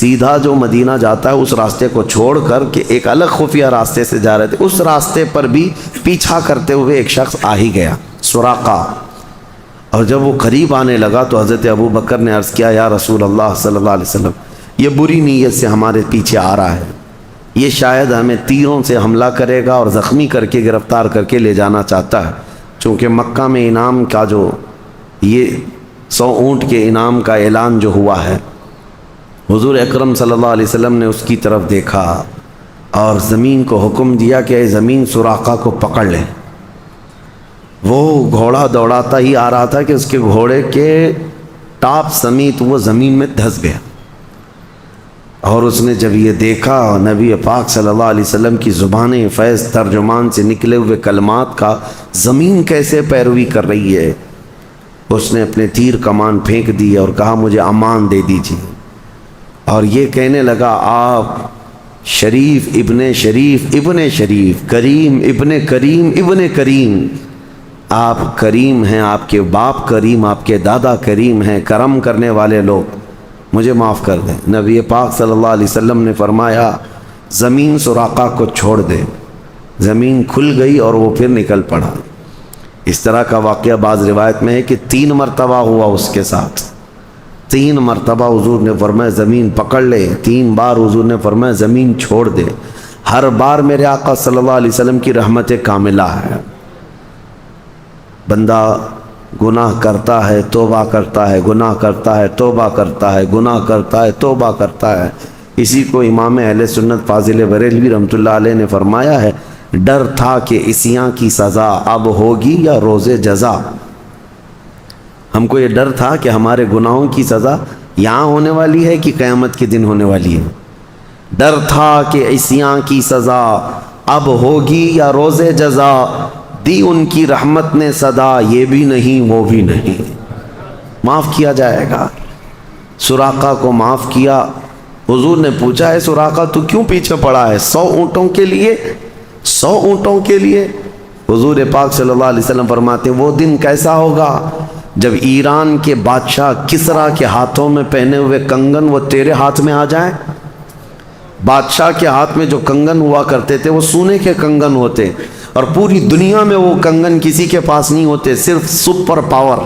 سیدھا جو مدینہ جاتا ہے اس راستے کو چھوڑ کر کہ ایک الگ خفیہ راستے سے جا رہے تھے، اس راستے پر بھی پیچھا کرتے ہوئے ایک شخص آ ہی گیا، سراقہ۔ اور جب وہ قریب آنے لگا تو حضرت ابو بکر نے عرض کیا، یا رسول اللہ صلی اللہ علیہ وسلم، یہ بری نیت سے ہمارے پیچھے آ رہا ہے، یہ شاید ہمیں تیروں سے حملہ کرے گا اور زخمی کر کے گرفتار کر کے لے جانا چاہتا ہے، چونکہ مکہ میں انعام کا جو یہ 100 اونٹ کے انعام کا اعلان جو ہوا ہے، حضور اکرم صلی اللہ علیہ وسلم نے اس کی طرف دیکھا اور زمین کو حکم دیا کہ اے زمین سراقہ کو پکڑ لے۔ وہ گھوڑا دوڑاتا ہی آ رہا تھا کہ اس کے گھوڑے کے ٹاپ سمیت وہ زمین میں دھس گیا، اور اس نے جب یہ دیکھا نبی پاک صلی اللہ علیہ وسلم کی زبان فیض ترجمان سے نکلے ہوئے کلمات کا زمین کیسے پیروی کر رہی ہے، اس نے اپنے تیر کمان پھینک دی اور کہا مجھے امان دے دیجیے، اور یہ کہنے لگا آپ شریف ابن شریف ابن شریف، کریم ابن کریم ابن کریم، آپ کریم ہیں، آپ کے باپ کریم، آپ کے دادا کریم ہیں، کرم کرنے والے لوگ، مجھے معاف کر دیں۔ نبی پاک صلی اللہ علیہ وسلم نے فرمایا زمین سراقہ کو چھوڑ دے، زمین کھل گئی اور وہ پھر نکل پڑا۔ اس طرح کا واقعہ بعض روایت میں ہے کہ 3 مرتبہ ہوا اس کے ساتھ، 3 مرتبہ حضور نے فرمایا زمین پکڑ لے، 3 بار حضور نے فرمایا زمین چھوڑ دے۔ ہر بار میرے آقا صلی اللہ علیہ وسلم کی رحمت کاملہ ہے۔ بندہ گناہ کرتا ہے توبہ کرتا ہے، گناہ کرتا ہے توبہ کرتا ہے، گناہ کرتا ہے توبہ کرتا ہے۔ اسی کو امام اہل سنت فاضل بریلوی رحمۃ اللہ علیہ نے فرمایا ہے، ڈر تھا کہ عصیاں کی سزا اب ہوگی یا روز جزا۔ ہم کو یہ ڈر تھا کہ ہمارے گناہوں کی سزا یہاں ہونے والی ہے کہ قیامت کے دن ہونے والی ہے۔ ڈر تھا کہ عصیاں کی سزا اب ہوگی یا روز جزا، دی ان کی رحمت نے صدا، یہ بھی نہیں وہ بھی نہیں، معاف کیا جائے گا۔ سراقہ کو معاف کیا۔ حضور نے پوچھا ہے سراقہ تو کیوں پیچھے پڑا ہے؟ 100 اونٹوں کے لیے، 100 اونٹوں کے لیے؟ حضور پاک صلی اللہ علیہ وسلم فرماتے وہ دن کیسا ہوگا جب ایران کے بادشاہ کسرا کے ہاتھوں میں پہنے ہوئے کنگن وہ تیرے ہاتھ میں آ جائیں۔ بادشاہ کے ہاتھ میں جو کنگن ہوا کرتے تھے وہ سونے کے کنگن ہوتے، اور پوری دنیا میں وہ کنگن کسی کے پاس نہیں ہوتے، صرف سپر پاور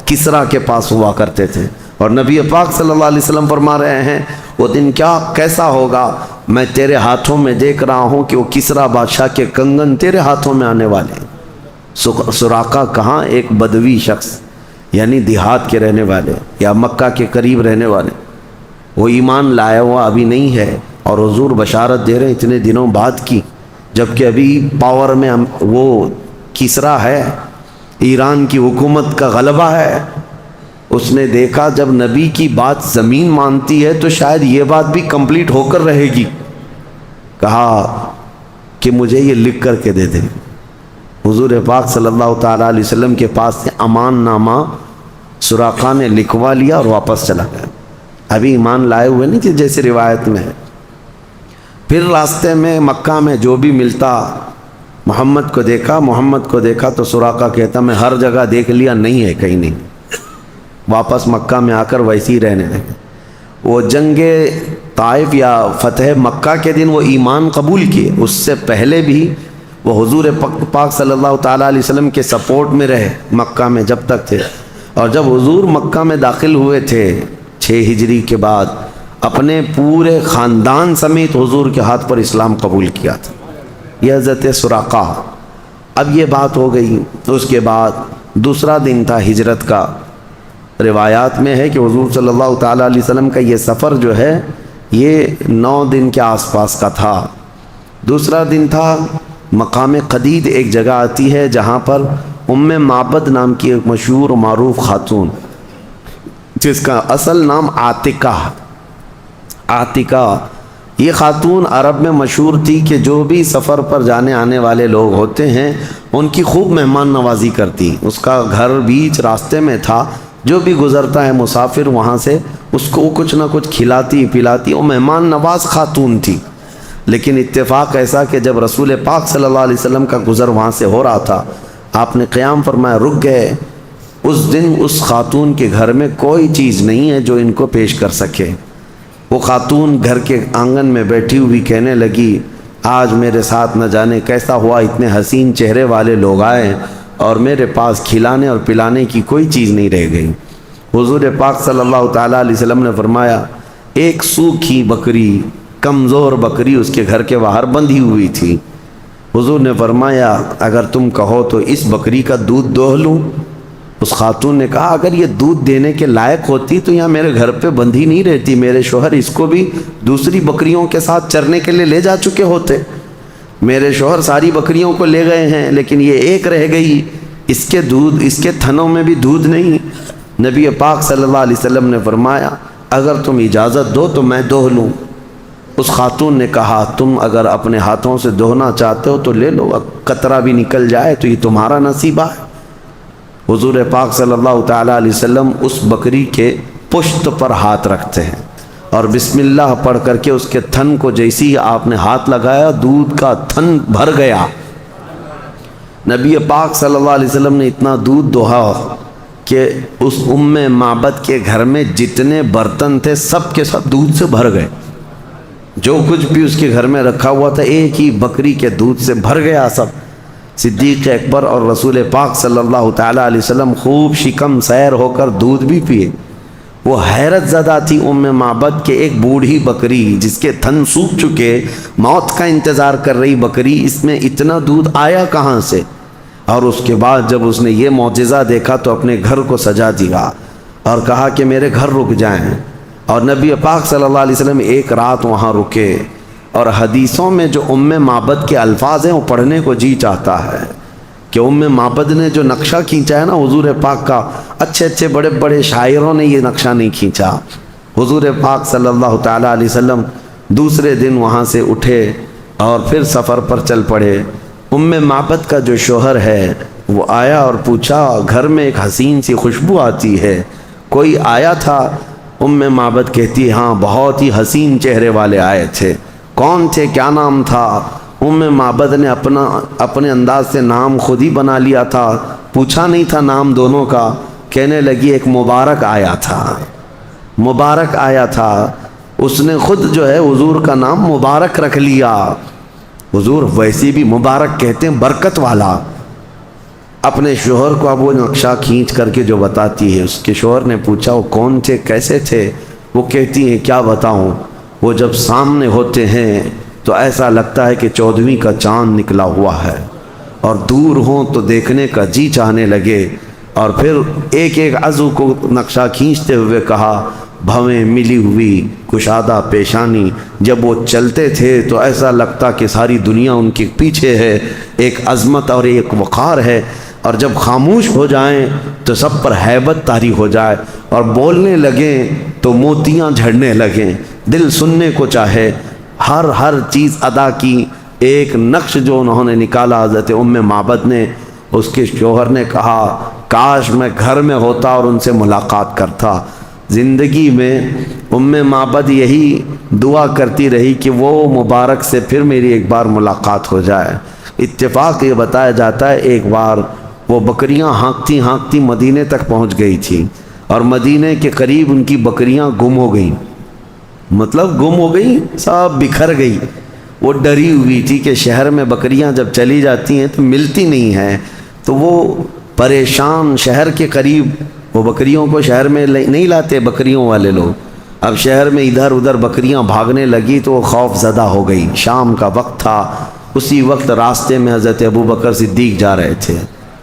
کسرا کے پاس ہوا کرتے تھے۔ اور نبی پاک صلی اللہ علیہ وسلم فرما رہے ہیں وہ دن کیسا ہوگا، میں تیرے ہاتھوں میں دیکھ رہا ہوں کہ وہ کسرا بادشاہ کے کنگن تیرے ہاتھوں میں آنے والے ہیں۔ سراقہ کہاں، ایک بدوی شخص، یعنی دیہات کے رہنے والے یا مکہ کے قریب رہنے والے، وہ ایمان لایا ہوا ابھی نہیں ہے، اور حضور بشارت دے رہے ہیں اتنے دنوں بعد کی، جبکہ ابھی پاور میں وہ کسرا ہے، ایران کی حکومت کا غلبہ ہے۔ اس نے دیکھا جب نبی کی بات زمین مانتی ہے تو شاید یہ بات بھی کمپلیٹ ہو کر رہے گی، کہا کہ مجھے یہ لکھ کر کے دے دیں۔ حضور پاک صلی اللہ تعالیٰ علیہ وسلم کے پاس سے امان نامہ سراقہ نے لکھوا لیا اور واپس چلا گیا، ابھی ایمان لائے ہوئے نہیں تھے جیسے روایت میں ہے۔ پھر راستے میں مکہ میں جو بھی ملتا محمد کو دیکھا تو سراقہ کہتا میں ہر جگہ دیکھ لیا، نہیں ہے کہیں نہیں۔ واپس مکہ میں آ کر ویسے ہی رہنے لگے۔ وہ جنگ طائف یا فتح مکہ کے دن وہ ایمان قبول کیے، اس سے پہلے بھی وہ حضور پاک صلی اللہ تعالیٰ علیہ وسلم کے سپورٹ میں رہے مکہ میں جب تک تھے، اور جب حضور مکہ میں داخل ہوئے تھے 6 ہجری کے بعد، اپنے پورے خاندان سمیت حضور کے ہاتھ پر اسلام قبول کیا تھا۔ یہ حضرت سراقہ۔ اب یہ بات ہو گئی، اس کے بعد دوسرا دن تھا ہجرت کا۔ روایات میں ہے کہ حضور صلی اللہ تعالیٰ علیہ وسلم کا یہ سفر جو ہے یہ 9 دن کے آس پاس کا تھا۔ دوسرا دن تھا مقام قدید، ایک جگہ آتی ہے جہاں پر ام معبد نام کی ایک مشہور و معروف خاتون، جس کا اصل نام عاتقہ، یہ خاتون عرب میں مشہور تھی کہ جو بھی سفر پر جانے آنے والے لوگ ہوتے ہیں ان کی خوب مہمان نوازی کرتی۔ اس کا گھر بیچ راستے میں تھا، جو بھی گزرتا ہے مسافر وہاں سے اس کو کچھ نہ کچھ کھلاتی پلاتی، وہ مہمان نواز خاتون تھی۔ لیکن اتفاق ایسا کہ جب رسول پاک صلی اللہ علیہ وسلم کا گزر وہاں سے ہو رہا تھا، آپ نے قیام فرمایا، رک گئے۔ اس دن اس خاتون کے گھر میں کوئی چیز نہیں ہے جو ان کو پیش کر سکے، وہ خاتون گھر کے آنگن میں بیٹھی ہوئی کہنے لگی آج میرے ساتھ نہ جانے کیسا ہوا، اتنے حسین چہرے والے لوگ آئے اور میرے پاس کھلانے اور پلانے کی کوئی چیز نہیں رہ گئی۔ حضور پاک صلی اللہ تعالیٰ علیہ وسلم نے فرمایا ایک سوکھی بکری، کمزور بکری اس کے گھر کے باہر بندھی ہوئی تھی۔ حضور نے فرمایا اگر تم کہو تو اس بکری کا دودھ دوہ لوں۔ اس خاتون نے کہا اگر یہ دودھ دینے کے لائق ہوتی تو یہاں میرے گھر پہ بندھی نہیں رہتی، میرے شوہر اس کو بھی دوسری بکریوں کے ساتھ چرنے کے لیے لے جا چکے ہوتے۔ میرے شوہر ساری بکریوں کو لے گئے ہیں لیکن یہ ایک رہ گئی، اس کے دودھ، اس کے تھنوں میں بھی دودھ نہیں۔ نبی پاک صلی اللہ علیہ وسلم نے فرمایا اگر تم اجازت دو تو میں دوہ لوں۔ اس خاتون نے کہا تم اگر اپنے ہاتھوں سے دوہنا چاہتے ہو تو لے لو، قطرہ بھی نکل جائے تو یہ تمہارا نصیبہ ہے۔ حضور پاک صلی اللہ تعالیٰ علیہ وسلم اس بکری کے پشت پر ہاتھ رکھتے ہیں اور بسم اللہ پڑھ کر کے اس کے تھن کو جیسی ہی آپ نے ہاتھ لگایا دودھ کا تھن بھر گیا۔ نبی پاک صلی اللہ علیہ وسلم نے اتنا دودھ دوہا کہ اس معبد کے گھر میں جتنے برتن تھے سب کے سب دودھ سے بھر گئے، جو کچھ بھی اس کے گھر میں رکھا ہوا تھا ایک ہی بکری کے دودھ سے بھر گیا سب۔ صدیق اکبر اور رسول پاک صلی اللہ تعالیٰ علیہ وسلم خوب شکم سیر ہو کر دودھ بھی پیے۔ وہ حیرت زدہ تھی معبد کے ایک بوڑھی بکری جس کے تھن سوکھ چکے، موت کا انتظار کر رہی بکری، اس میں اتنا دودھ آیا کہاں سے؟ اور اس کے بعد جب اس نے یہ معجزہ دیکھا تو اپنے گھر کو سجا دیا اور کہا کہ میرے گھر رک جائیں، اور نبی پاک صلی اللہ علیہ وسلم ایک رات وہاں رکے۔ اور حدیثوں میں جو معبد کے الفاظ ہیں وہ پڑھنے کو جی چاہتا ہے کہ معبد نے جو نقشہ کھینچا ہے نا حضور پاک کا، اچھے اچھے بڑے بڑے شاعروں نے یہ نقشہ نہیں کھینچا۔ حضور پاک صلی اللہ تعالیٰ علیہ وسلم دوسرے دن وہاں سے اٹھے اور پھر سفر پر چل پڑے۔ معبد کا جو شوہر ہے وہ آیا اور پوچھا گھر میں ایک حسین سی خوشبو آتی ہے، کوئی آیا تھا؟ معبد کہتی ہاں بہت ہی حسین چہرے والے آئے تھے۔ کون تھے؟ کیا نام تھا؟ معبد نے اپنے انداز سے نام خود ہی بنا لیا تھا، پوچھا نہیں تھا نام دونوں کا۔ کہنے لگی ایک مبارک آیا تھا، مبارک آیا تھا، اس نے خود جو ہے حضور کا نام مبارک رکھ لیا۔ حضور ویسے بھی مبارک کہتے ہیں برکت والا۔ اپنے شوہر کو اب وہ نقشہ کھینچ کر کے جو بتاتی ہے، اس کے شوہر نے پوچھا وہ کون تھے، کیسے تھے؟ وہ کہتی ہیں کیا بتاؤں، وہ جب سامنے ہوتے ہیں تو ایسا لگتا ہے کہ 14ویں کا چاند نکلا ہوا ہے، اور دور ہوں تو دیکھنے کا جی چاہنے لگے۔ اور پھر ایک ایک عضو کو نقشہ کھینچتے ہوئے کہا بھویں ملی ہوئی کشادہ پیشانی، جب وہ چلتے تھے تو ایسا لگتا کہ ساری دنیا ان کے پیچھے ہے، ایک عظمت اور ایک وقار ہے، اور جب خاموش ہو جائیں تو سب پر ہیبت طاری ہو جائے، اور بولنے لگیں تو موتیاں جھڑنے لگیں، دل سننے کو چاہے۔ ہر چیز ادا کی، ایک نقش جو انہوں نے نکالا حضرت معبد نے۔ اس کے شوہر نے کہا کاش میں گھر میں ہوتا اور ان سے ملاقات کرتا۔ زندگی میں معبد یہی دعا کرتی رہی کہ وہ مبارک سے پھر میری ایک بار ملاقات ہو جائے۔ اتفاق یہ بتایا جاتا ہے ایک بار وہ بکریاں ہانکتی ہانکتی مدینے تک پہنچ گئی تھی، اور مدینے کے قریب ان کی بکریاں گم ہو گئیں، مطلب گم ہو گئی، سب بکھر گئی۔ وہ ڈری ہوئی تھی کہ شہر میں بکریاں جب چلی جاتی ہیں تو ملتی نہیں ہیں، تو وہ پریشان، شہر کے قریب وہ بکریوں کو شہر میں نہیں لاتے بکریوں والے لوگ، اب شہر میں ادھر ادھر بکریاں بھاگنے لگی تو وہ خوف زدہ ہو گئی۔ شام کا وقت تھا، اسی وقت راستے میں حضرت ابوبکر صدیق جا رہے تھے۔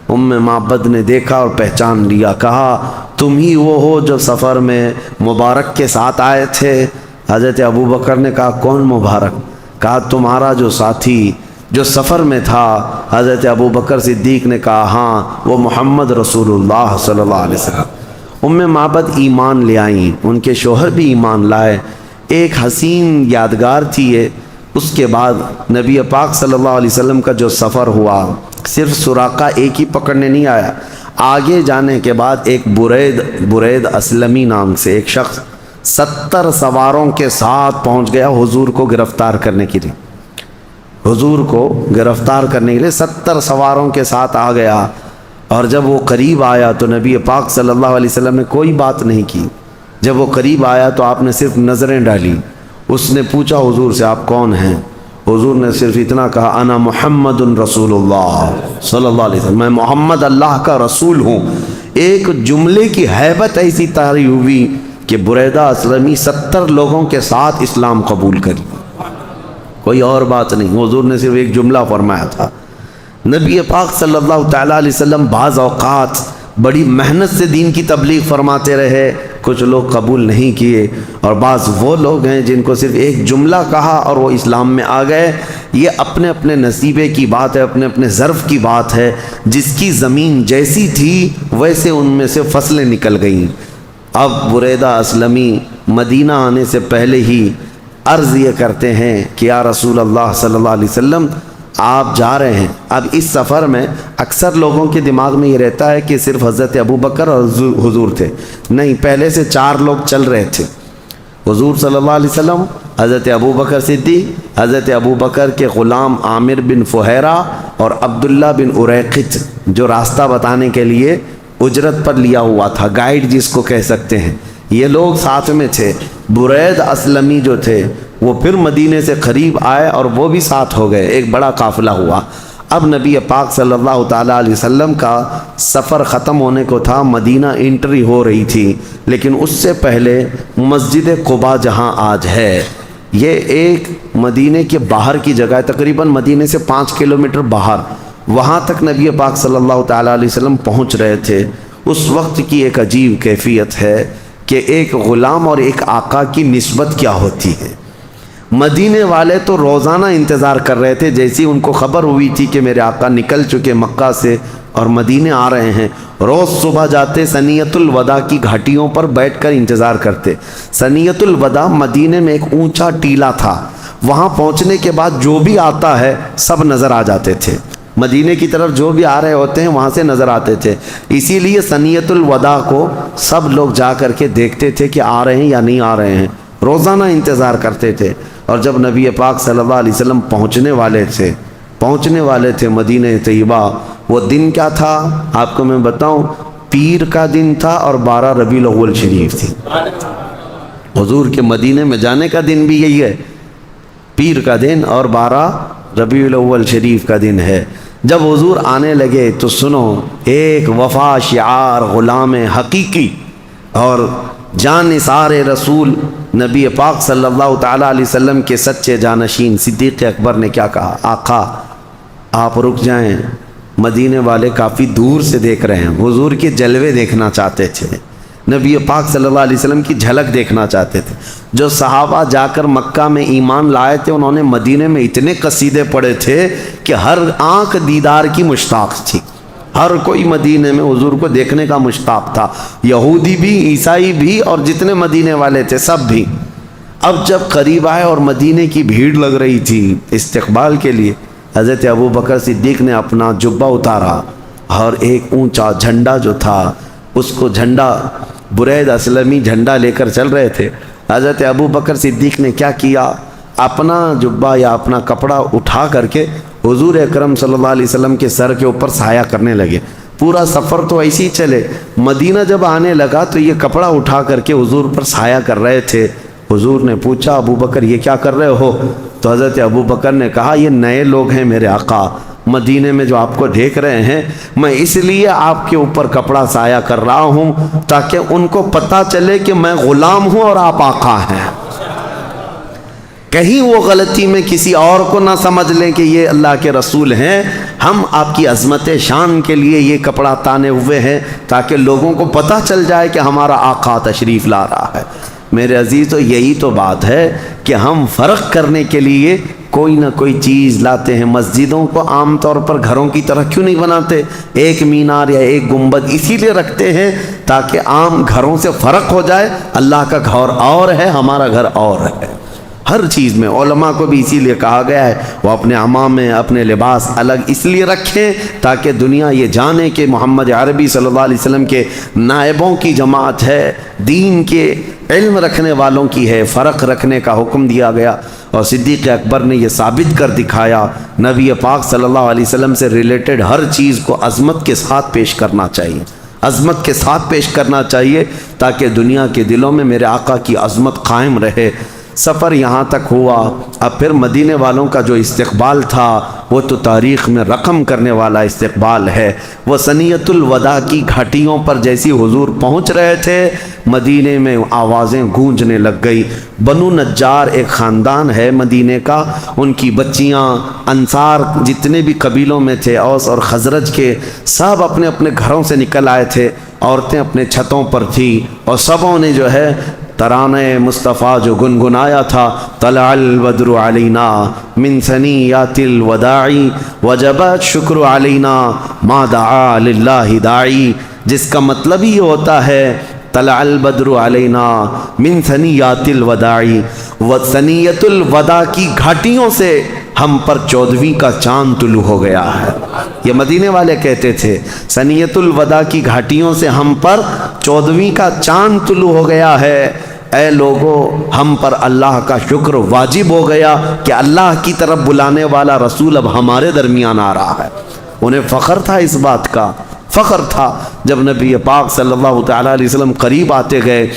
معبد نے دیکھا اور پہچان لیا، کہا تم ہی وہ ہو جو سفر میں مبارک کے ساتھ آئے تھے؟ حضرت ابوبکر نے کہا کون مبارک؟ کہا تمہارا جو ساتھی جو سفر میں تھا۔ حضرت ابوبکر صدیق نے کہا ہاں وہ محمد رسول اللہ صلی اللہ علیہ وسلم۔ معبد ایمان لے آئیں، ان کے شوہر بھی ایمان لائے، ایک حسین یادگار تھی یہ۔ اس کے بعد نبی پاک صلی اللہ علیہ وسلم کا جو سفر ہوا، صرف سراقہ ایک ہی پکڑنے نہیں آیا، آگے جانے کے بعد ایک برید اسلمی نام سے ایک شخص 70 سواروں کے ساتھ پہنچ گیا حضور کو گرفتار کرنے کے لیے۔ حضور کو گرفتار کرنے کے لیے 70 سواروں کے ساتھ آ گیا، اور جب وہ قریب آیا تو نبی پاک صلی اللہ علیہ وسلم نے کوئی بات نہیں کی۔ جب وہ قریب آیا تو آپ نے صرف نظریں ڈالی. اس نے پوچھا حضور سے آپ کون ہیں؟ حضور نے صرف اتنا کہا انا محمد رسول اللہ صلی اللہ علیہ وسلم، میں محمد اللہ کا رسول ہوں. ایک جملے کی ہیبت ایسی طاری ہوئی کہ بریدہ اسلمی 70 لوگوں کے ساتھ اسلام قبول کر لیا. کوئی اور بات نہیں، حضور نے صرف ایک جملہ فرمایا تھا. نبی پاک صلی اللہ تعالیٰ علیہ وسلم بعض اوقات بڑی محنت سے دین کی تبلیغ فرماتے رہے، کچھ لوگ قبول نہیں کیے، اور بعض وہ لوگ ہیں جن کو صرف ایک جملہ کہا اور وہ اسلام میں آ گئے. یہ اپنے اپنے نصیبے کی بات ہے، اپنے اپنے ظرف کی بات ہے. جس کی زمین جیسی تھی ویسے ان میں سے فصلیں نکل گئیں. اب بریدہ اسلمی مدینہ آنے سے پہلے ہی عرض یہ کرتے ہیں کہ یا رسول اللہ صلی اللہ علیہ وسلم آپ جا رہے ہیں. اب اس سفر میں اکثر لوگوں کے دماغ میں یہ رہتا ہے کہ صرف حضرت ابو بکر اور حضور تھے. نہیں، پہلے سے 4 لوگ چل رہے تھے. حضور صلی اللہ علیہ وسلم، حضرت ابو بکر صدیق، حضرت ابو بکر کے غلام عامر بن فہیرہ اور عبداللہ بن اریقط، جو راستہ بتانے کے لیے اجرت پر لیا ہوا تھا، گائیڈ جس کو کہہ سکتے ہیں. یہ لوگ ساتھ میں تھے. برید اسلمی جو تھے وہ پھر مدینے سے قریب آئے اور وہ بھی ساتھ ہو گئے. ایک بڑا قافلہ ہوا. اب نبی پاک صلی اللہ تعالیٰ علیہ وسلم کا سفر ختم ہونے کو تھا، مدینہ انٹری ہو رہی تھی. لیکن اس سے پہلے مسجد قباء جہاں آج ہے، یہ ایک مدینے کے باہر کی جگہ ہے، تقریباً مدینے سے 5 کلومیٹر باہر. وہاں تک نبی پاک صلی اللہ تعالیٰ علیہ وسلم پہنچ رہے تھے. اس وقت کی ایک عجیب کیفیت ہے کہ ایک غلام اور ایک آقا کی نسبت کیا ہوتی ہے. مدینے والے تو روزانہ انتظار کر رہے تھے. جیسی ان کو خبر ہوئی تھی کہ میرے آقا نکل چکے مکہ سے اور مدینے آ رہے ہیں، روز صبح جاتے ثنیۃ الوداع کی گھاٹیوں پر بیٹھ کر انتظار کرتے. ثنیۃ الوداع مدینے میں ایک اونچا ٹیلہ تھا. وہاں پہنچنے کے بعد جو بھی آتا ہے سب نظر آ جاتے تھے. مدینے کی طرف جو بھی آ رہے ہوتے ہیں وہاں سے نظر آتے تھے. اسی لیے ثنیۃ الوداع کو سب لوگ جا کر کے دیکھتے تھے کہ آ رہے ہیں یا نہیں آ رہے ہیں. روزانہ انتظار کرتے تھے. اور جب نبی پاک صلی اللہ علیہ وسلم پہنچنے والے تھے مدینہ طیبہ، وہ دن کیا تھا آپ کو میں بتاؤں؟ پیر کا دن تھا اور 12 ربیع الاول شریف تھی. حضور کے مدینے میں جانے کا دن بھی یہی ہے، پیر کا دن، اور 12 ربیع الاول شریف کا دن ہے. جب حضور آنے لگے تو سنو، ایک وفا شعار غلام حقیقی اور جانثار رسول نبی پاک صلی اللہ تعالیٰ علیہ وسلم کے سچے جانشین صدیق اکبر نے کیا کہا؟ آقا آپ رک جائیں، مدینے والے کافی دور سے دیکھ رہے ہیں. حضور کے جلوے دیکھنا چاہتے تھے، نبی پاک صلی اللہ علیہ وسلم کی جھلک دیکھنا چاہتے تھے. جو صحابہ جا کر مکہ میں ایمان لائے تھے انہوں نے مدینے میں اتنے قصیدے پڑھے تھے کہ ہر آنکھ دیدار کی مشتاق تھی. ہر کوئی مدینے میں حضور کو دیکھنے کا مشتاق تھا، یہودی بھی، عیسائی بھی، اور جتنے مدینے والے تھے سب بھی. اب جب قریب آئے اور مدینے کی بھیڑ لگ رہی تھی استقبال کے لیے، حضرت ابو بکر صدیق نے اپنا جبہ اتارا اور ایک اونچا جھنڈا جو تھا اس کو، جھنڈا برید اسلمی جھنڈا لے کر چل رہے تھے. حضرت ابو بکر صدیق نے کیا کیا؟ اپنا جبہ یا اپنا کپڑا اٹھا کر کے حضور اکرم صلی اللہ علیہ وسلم کے سر کے اوپر سایہ کرنے لگے. پورا سفر تو ایسے ہی چلے. مدینہ جب آنے لگا تو یہ کپڑا اٹھا کر کے حضور پر سایہ کر رہے تھے. حضور نے پوچھا ابو بکر یہ کیا کر رہے ہو؟ تو حضرت ابو بکر نے کہا یہ نئے لوگ ہیں میرے آقا، مدینے میں جو آپ کو دیکھ رہے ہیں، میں اس لیے آپ کے اوپر کپڑا سایہ کر رہا ہوں تاکہ ان کو پتہ چلے کہ میں غلام ہوں اور آپ آقا ہیں. کہیں وہ غلطی میں کسی اور کو نہ سمجھ لیں کہ یہ اللہ کے رسول ہیں. ہم آپ کی عظمت شان کے لیے یہ کپڑا تانے ہوئے ہیں تاکہ لوگوں کو پتہ چل جائے کہ ہمارا آقا تشریف لا رہا ہے. میرے عزیز، تو یہی تو بات ہے کہ ہم فرق کرنے کے لیے کوئی نہ کوئی چیز لاتے ہیں. مسجدوں کو عام طور پر گھروں کی طرح کیوں نہیں بناتے؟ ایک مینار یا ایک گنبد اسی لیے رکھتے ہیں تاکہ عام گھروں سے فرق ہو جائے. اللہ کا گھر اور ہے، ہمارا گھر اور ہے. ہر چیز میں علماء کو بھی اسی لیے کہا گیا ہے وہ اپنے عمامے، اپنے لباس الگ اس لیے رکھیں تاکہ دنیا یہ جانے کہ محمد عربی صلی اللہ علیہ وسلم کے نائبوں کی جماعت ہے، دین کے علم رکھنے والوں کی ہے. فرق رکھنے کا حکم دیا گیا اور صدیق اکبر نے یہ ثابت کر دکھایا نبی پاک صلی اللہ علیہ وسلم سے ریلیٹڈ ہر چیز کو عظمت کے ساتھ پیش کرنا چاہیے. عظمت کے ساتھ پیش کرنا چاہیے تاکہ دنیا کے دلوں میں میرے آقا کی عظمت قائم رہے۔ سفر یہاں تک ہوا، اب پھر مدینے والوں کا جو استقبال تھا وہ تو تاریخ میں رقم کرنے والا استقبال ہے۔ وہ ثنیۃ الوداع کی گھاٹیوں پر جیسی حضور پہنچ رہے تھے، مدینے میں آوازیں گونجنے لگ گئی۔ بنو نجار ایک خاندان ہے مدینے کا، ان کی بچیاں، انصار جتنے بھی قبیلوں میں تھے، اوس اور خزرج کے، سب اپنے اپنے گھروں سے نکل آئے تھے، عورتیں اپنے چھتوں پر تھیں، اور سبوں نے جو ہے ترانہ مصطفیٰ جو گنگنایا تھا، طلع البدر علینا من ثنیات الوداع وجب الشکر علینا ما دعا للہ داعی، جس کا مطلب ہی ہوتا ہے طلع البدر علینا من ثنیات الوداع، و ثنیۃ الوداع کی گھاٹیوں سے ہم پر 14ویں کا چاند طلوع ہو گیا ہے۔ یہ مدینے والے کہتے تھے، ثنیۃ الوداع کی گھاٹیوں سے ہم پر 14ویں کا چاند طلوع ہو گیا ہے۔ اے لوگو، ہم پر اللہ کا شکر واجب ہو گیا کہ اللہ کی طرف بلانے والا رسول اب ہمارے درمیان آ رہا ہے۔ انہیں فخر تھا اس بات کا، فخر تھا۔ جب نبی پاک صلی اللہ تعالیٰ علیہ وسلم قریب آتے گئے،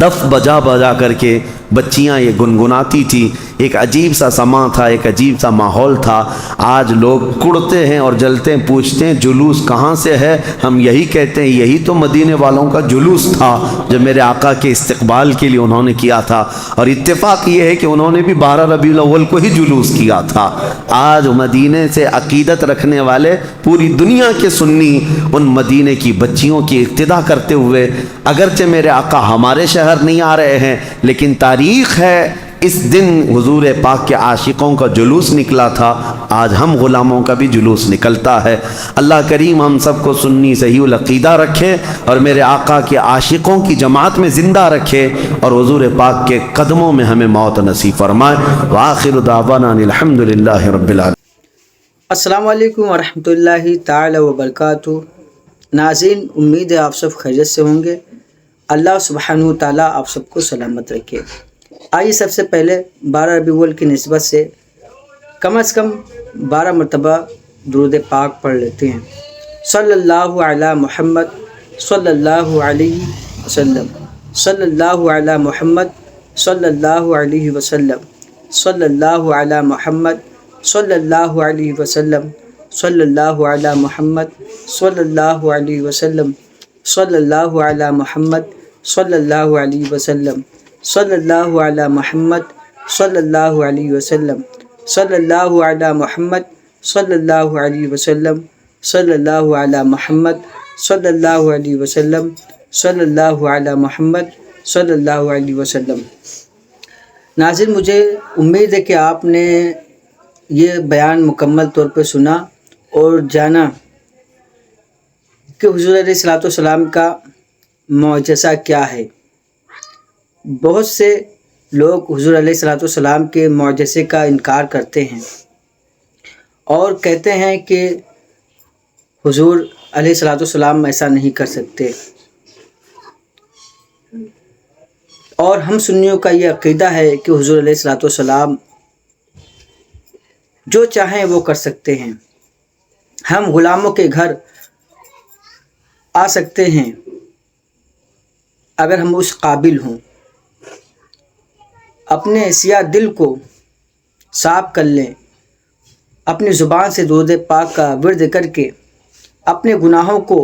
دف بجا بجا کر کے بچیاں یہ گنگناتی تھی، ایک عجیب سا سما تھا، ایک عجیب سا ماحول تھا۔ آج لوگ کڑتے ہیں اور جلتے ہیں، پوچھتے ہیں جلوس کہاں سے ہے، ہم یہی کہتے ہیں یہی تو مدینے والوں کا جلوس تھا جو میرے آقا کے استقبال کے لیے انہوں نے کیا تھا، اور اتفاق یہ ہے کہ انہوں نے بھی 12 ربیع الاول کو ہی جلوس کیا تھا۔ آج مدینے سے عقیدت رکھنے والے پوری دنیا کے سنی ان مدینے کی بچیوں کی اقتدا کرتے ہوئے، اگرچہ میرے آقا ہمارے شہر نہیں آ رہے ہیں، لیکن تاریخ ہے اس دن حضور پاک کے عاشقوں کا جلوس نکلا تھا، آج ہم غلاموں کا بھی جلوس نکلتا ہے۔ اللہ کریم ہم سب کو سنی صحیح العقیدہ رکھے اور میرے آقا کے عاشقوں کی جماعت میں زندہ رکھے، اور حضور پاک کے قدموں میں ہمیں موت نصیب فرمائے۔ وآخر دعوانا الحمد للہ رب العالمین۔ السلام علیکم ورحمۃ اللہ تعالی وبرکاتہ۔ ناظرین، امید ہے آپ سب خیریت سے ہوں گے۔ اللہ سبحانہ و تعالیٰ آپ سب کو سلامت رکھے۔ آئیے سب سے پہلے 12 ربیع الاول کی نسبت سے کم از کم 12 مرتبہ درود پاک پڑھ لیتے ہیں۔ صلی اللہ علی محمد صلی اللہ علیہ وسلم، صلی اللہ علی محمد صلی اللہ علیہ وسلم، صلی اللہ علی محمد صلی اللہ علیہ وسلم، صلی اللہ علی محمد صلی اللہ علیہ وسلم، صلی اللہ علی محمد صلی اللہ علیہ وسلم، صلی اللہ علی محمد صلی اللہ علیہ وسلم، صلی اللہ علی محمد صلی اللہ علیہ وسلم، صلی اللہ علی محمد صلی اللہ علیہ وسلم، صلی اللہ علی محمد صلی اللہ علیہ وسلم۔ ناظرین، مجھے امید ہے کہ آپ نے یہ بیان مکمل طور پہ سنا اور جانا کہ حضور علیہ الصلوۃ والسلام کا معجزہ کیا ہے۔ بہت سے لوگ حضور علیہ الصلوۃ والسلام کے معجزے کا انکار کرتے ہیں اور کہتے ہیں کہ حضور علیہ الصلوۃ والسلام ایسا نہیں کر سکتے، اور ہم سنیوں کا یہ عقیدہ ہے کہ حضور علیہ الصلوۃ والسلام جو چاہیں وہ کر سکتے ہیں۔ ہم غلاموں کے گھر آ سکتے ہیں اگر ہم اس قابل ہوں، اپنے سیاہ دل کو صاف کر لیں، اپنی زبان سے درود پاک کا ورد کر کے اپنے گناہوں کو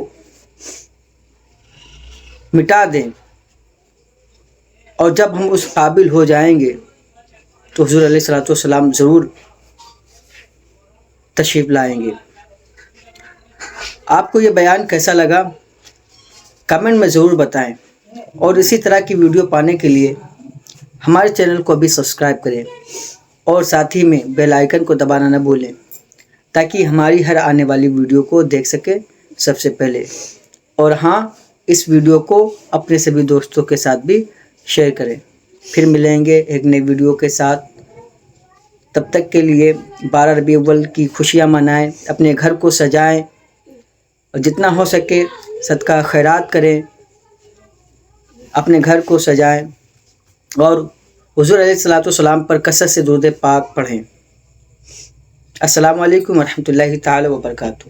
مٹا دیں، اور جب ہم اس قابل ہو جائیں گے تو حضور علیہ الصلوۃ والسلام ضرور تشریف لائیں گے۔ آپ کو یہ بیان کیسا لگا کمنٹ میں ضرور بتائیں، اور اسی طرح کی ویڈیو پانے کے لیے ہمارے چینل کو ابھی سبسکرائب کریں اور ساتھ ہی میں بیل آئیکن کو دبانا نہ بھولیں تاکہ ہماری ہر آنے والی ویڈیو کو دیکھ سکیں سب سے پہلے۔ اور ہاں، اس ویڈیو کو اپنے سبھی دوستوں کے ساتھ بھی شیئر کریں۔ پھر ملیں گے ایک نئی ویڈیو کے ساتھ، تب تک کے لیے 12 ربیع الاول کی خوشیاں منائیں، اپنے گھر کو سجائیں، اور جتنا ہو سکے صدقہ خیرات کریں، اپنے گھر کو سجائیں، اور حضور علیہ الصلوۃ والسلام پر کثرت سے درود پاک پڑھیں۔ السلام علیکم ورحمۃ اللہ تعالی وبرکاتہ۔